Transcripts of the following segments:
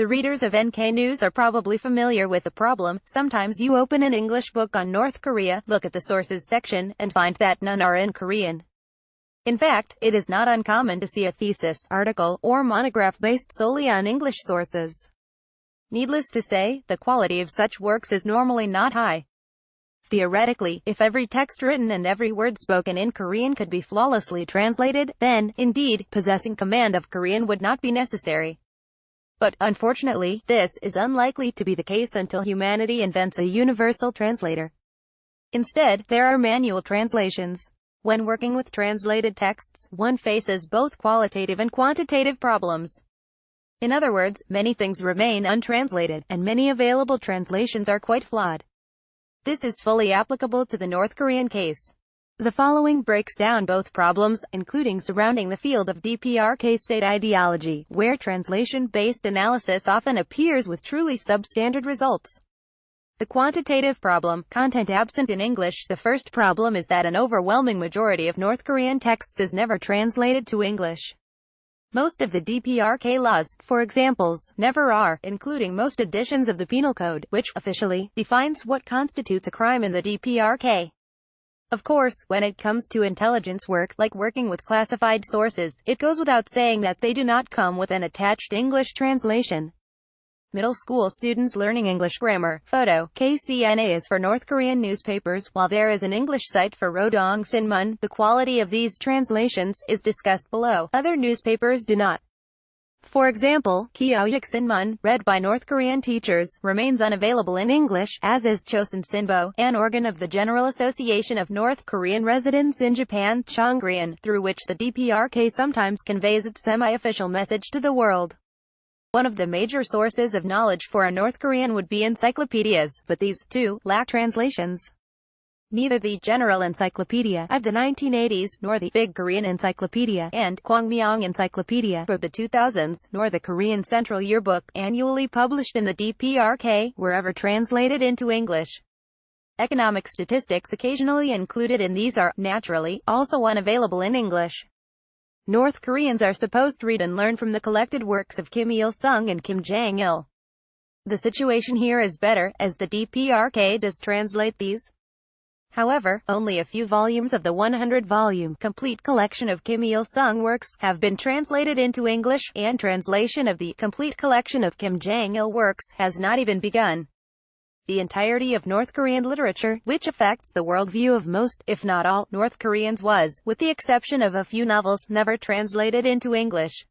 The readers of NK News are probably familiar with the problem. Sometimes you open an English book on North Korea, look at the sources section, and find that none are in Korean. In fact, it is not uncommon to see a thesis, article, or monograph based solely on English sources. Needless to say, the quality of such works is normally not high. Theoretically, if every text written and every word spoken in Korean could be flawlessly translated, then, indeed, possessing command of Korean would not be necessary. But, unfortunately, this is unlikely to be the case until humanity invents a universal translator. Instead, there are manual translations. When working with translated texts, one faces both qualitative and quantitative problems. In other words, many things remain untranslated, and many available translations are quite flawed. This is fully applicable to the North Korean case. The following breaks down both problems, including surrounding the field of DPRK state ideology, where translation-based analysis often appears with truly substandard results. The quantitative problem, content absent in English. The first problem is that an overwhelming majority of North Korean texts is never translated to English. Most of the DPRK laws, for examples, never are, including most editions of the Penal Code, which, officially, defines what constitutes a crime in the DPRK. Of course, when it comes to intelligence work, like working with classified sources, it goes without saying that they do not come with an attached English translation. Middle school students learning English grammar. Photo. KCNA is for North Korean newspapers, while there is an English site for Rodong Sinmun. The quality of these translations is discussed below. Other newspapers do not. For example, Kyoyuk Sinmun, read by North Korean teachers, remains unavailable in English, as is Chosun Sinbo, an organ of the General Association of North Korean Residents in Japan, Chongrian, through which the DPRK sometimes conveys its semi-official message to the world. One of the major sources of knowledge for a North Korean would be encyclopedias, but these, too, lack translations. Neither the General Encyclopedia of the 1980s, nor the Big Korean Encyclopedia and Kwangmyong Encyclopedia for the 2000s, nor the Korean Central Yearbook, annually published in the DPRK, were ever translated into English. Economic statistics occasionally included in these are, naturally, also unavailable in English. North Koreans are supposed to read and learn from the collected works of Kim Il-sung and Kim Jong-il. The situation here is better, as the DPRK does translate these. However, only a few volumes of the 100-volume, complete collection of Kim Il-sung works have been translated into English, and translation of the complete collection of Kim Jong-il works has not even begun. The entirety of North Korean literature, which affects the worldview of most, if not all, North Koreans was, with the exception of a few novels, never translated into English.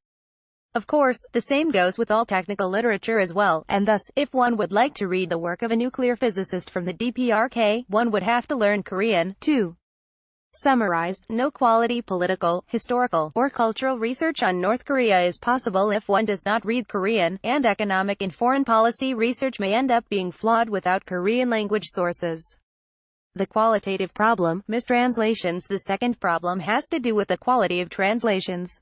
Of course, the same goes with all technical literature as well, and thus, if one would like to read the work of a nuclear physicist from the DPRK, one would have to learn Korean, too. Summarize, no quality political, historical, or cultural research on North Korea is possible if one does not read Korean, and economic and foreign policy research may end up being flawed without Korean language sources. The qualitative problem, mistranslations. The second problem has to do with the quality of translations.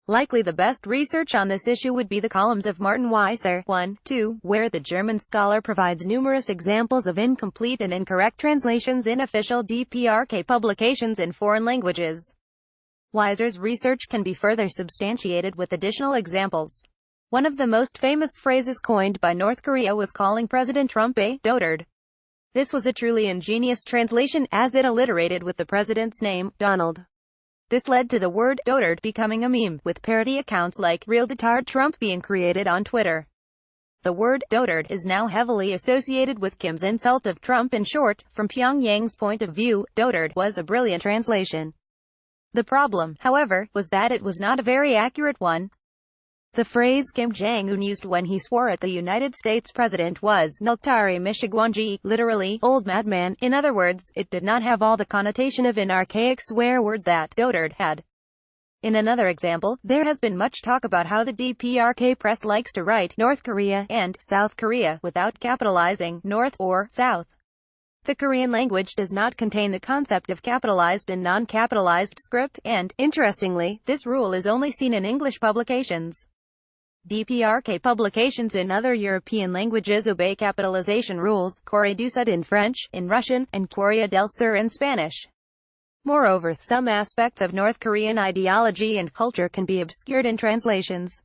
Likely the best research on this issue would be the columns of Martin Weiser 1, 2, where the German scholar provides numerous examples of incomplete and incorrect translations in official DPRK publications in foreign languages. Weiser's research can be further substantiated with additional examples. One of the most famous phrases coined by North Korea was calling President Trump a dotard. This was a truly ingenious translation, as it alliterated with the president's name, Donald. This led to the word dotard becoming a meme, with parody accounts like Real Dotard Trump being created on Twitter. The word dotard is now heavily associated with Kim's insult of Trump. In short, from Pyongyang's point of view, dotard was a brilliant translation. The problem, however, was that it was not a very accurate one. The phrase Kim Jong-un used when he swore at the United States president was "Nultari Mishigwanji," literally, old madman. In other words, it did not have all the connotation of an archaic swear word that dotard had. In another example, there has been much talk about how the DPRK press likes to write North Korea and South Korea without capitalizing North or South. The Korean language does not contain the concept of capitalized and non-capitalized script, and, interestingly, this rule is only seen in English publications. DPRK publications in other European languages obey capitalization rules, Corée du Sud in French, in Russian, and Corea del Sur in Spanish. Moreover, some aspects of North Korean ideology and culture can be obscured in translations.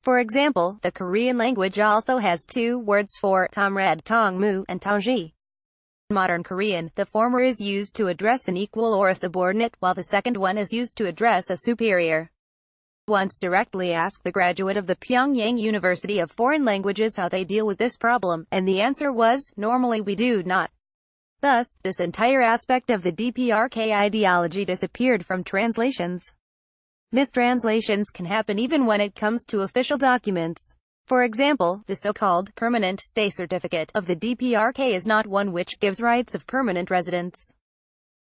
For example, the Korean language also has two words for comrade, tongmu, and tongji. In modern Korean, the former is used to address an equal or a subordinate, while the second one is used to address a superior. Once directly asked a graduate of the Pyongyang University of Foreign Languages how they deal with this problem, and the answer was, normally we do not. Thus, this entire aspect of the DPRK ideology disappeared from translations. Mistranslations can happen even when it comes to official documents. For example, the so-called permanent stay certificate of the DPRK is not one which gives rights of permanent residence.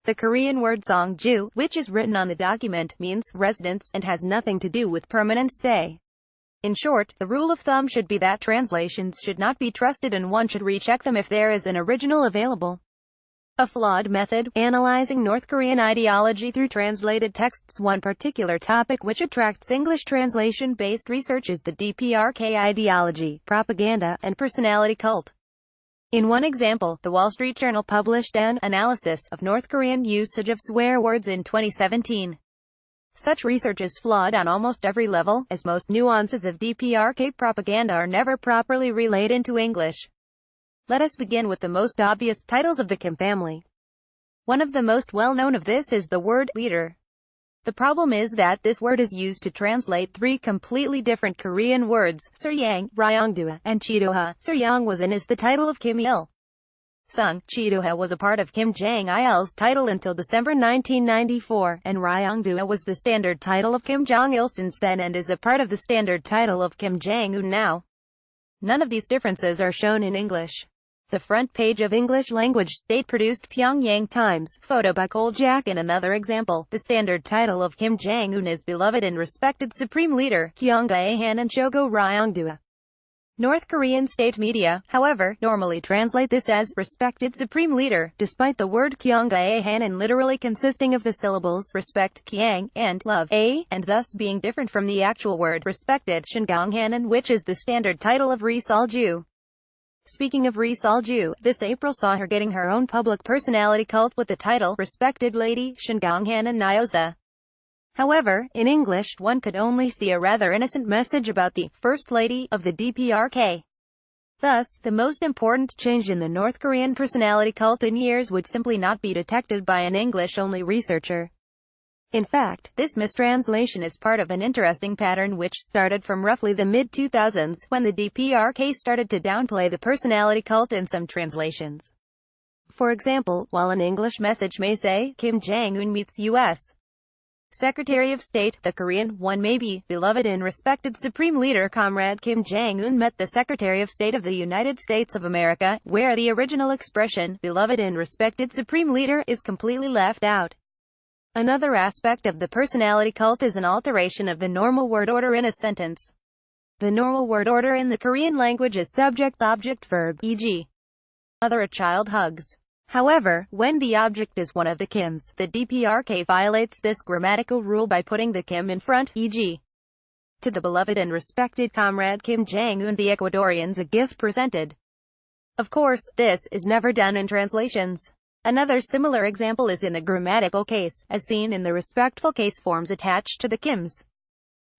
The Korean word songju, which is written on the document, means residence, and has nothing to do with permanent stay. In short, the rule of thumb should be that translations should not be trusted and one should recheck them if there is an original available. A flawed method, analyzing North Korean ideology through translated texts. One particular topic which attracts English translation-based research is the DPRK ideology, propaganda, and personality cult. In one example, the Wall Street Journal published an analysis of North Korean usage of swear words in 2017. Such research is flawed on almost every level, as most nuances of DPRK propaganda are never properly relayed into English. Let us begin with the most obvious, titles of the Kim family. One of the most well-known of this is the word leader. The problem is that this word is used to translate three completely different Korean words, Seryang, Ryongdua, and Chidoha. Seryang was and is the title of Kim Il-sung. Chidoha was a part of Kim Jong-il's title until December 1994, and Ryongdua was the standard title of Kim Jong-il since then and is a part of the standard title of Kim Jong-un now. None of these differences are shown in English. The front page of English-language state-produced Pyongyang Times, photo by Kolchak. In another example, the standard title of Kim Jong-un is Beloved and Respected Supreme Leader, Kyung-ae-han and Chogo Ryongdua. North Korean state media, however, normally translate this as Respected Supreme Leader, despite the word Kyung-ae-han and literally consisting of the syllables respect Kyang and love a, and thus being different from the actual word respected Shingang-hanan, which is the standard title of Ri Sol-ju. Speaking of Ri Sol-ju, this April saw her getting her own public personality cult with the title Respected Lady Shingang-hanan Nyoza. However, in English, one could only see a rather innocent message about the First Lady of the DPRK. Thus, the most important change in the North Korean personality cult in years would simply not be detected by an English-only researcher. In fact, this mistranslation is part of an interesting pattern which started from roughly the mid-2000s, when the DPRK started to downplay the personality cult in some translations. For example, while an English message may say, Kim Jong-un meets U.S. Secretary of State, the Korean one may be, Beloved and Respected Supreme Leader Comrade Kim Jong-un met the Secretary of State of the United States of America, where the original expression, Beloved and Respected Supreme Leader, is completely left out. Another aspect of the personality cult is an alteration of the normal word order in a sentence. The normal word order in the Korean language is subject, object, verb, e.g. Mother, a child hugs. However, when the object is one of the Kims, the DPRK violates this grammatical rule by putting the Kim in front, e.g. To the beloved and respected comrade Kim Jong-un, the Ecuadorians, a gift presented. Of course, this is never done in translations. Another similar example is in the grammatical case, as seen in the respectful case forms attached to the Kims.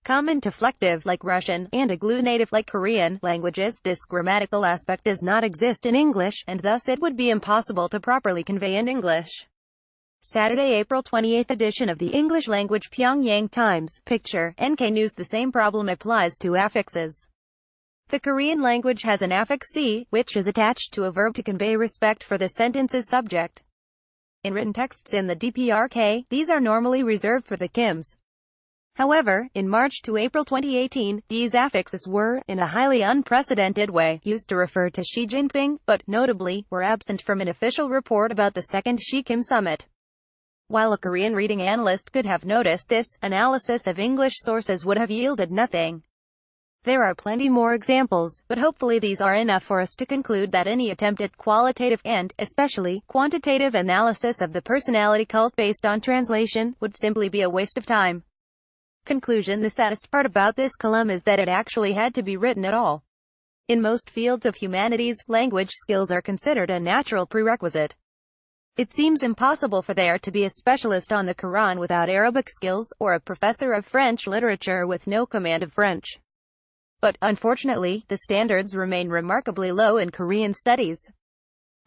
Common to flective, like Russian, and agglutinative, like Korean, languages, this grammatical aspect does not exist in English, and thus it would be impossible to properly convey in English. Saturday, April 28th edition of the English-language Pyongyang Times, picture, NK News. The same problem applies to affixes. The Korean language has an affix C, which is attached to a verb to convey respect for the sentence's subject. In written texts in the DPRK, these are normally reserved for the Kims. However, in March to April 2018, these affixes were, in a highly unprecedented way, used to refer to Xi Jinping, but, notably, were absent from an official report about the second Xi-Kim summit. While a Korean reading analyst could have noticed this, analysis of English sources would have yielded nothing. There are plenty more examples, but hopefully these are enough for us to conclude that any attempt at qualitative and, especially, quantitative analysis of the personality cult based on translation would simply be a waste of time. Conclusion: the saddest part about this column is that it actually had to be written at all. In most fields of humanities, language skills are considered a natural prerequisite. It seems impossible for there to be a specialist on the Quran without Arabic skills, or a professor of French literature with no command of French. But, unfortunately, the standards remain remarkably low in Korean studies.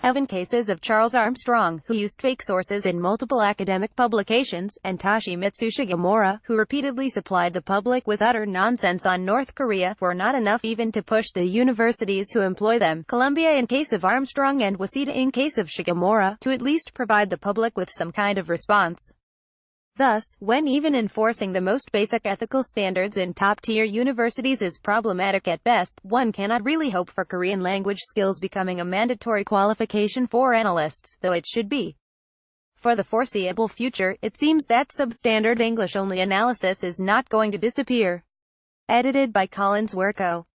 Even cases of Charles Armstrong, who used fake sources in multiple academic publications, and Toshimitsu Shigemura, who repeatedly supplied the public with utter nonsense on North Korea, were not enough even to push the universities who employ them, Columbia in case of Armstrong and Waseda in case of Shigemura, to at least provide the public with some kind of response. Thus, when even enforcing the most basic ethical standards in top-tier universities is problematic at best, one cannot really hope for Korean language skills becoming a mandatory qualification for analysts, though it should be. For the foreseeable future, it seems that substandard English-only analysis is not going to disappear. Edited by Collins Werko.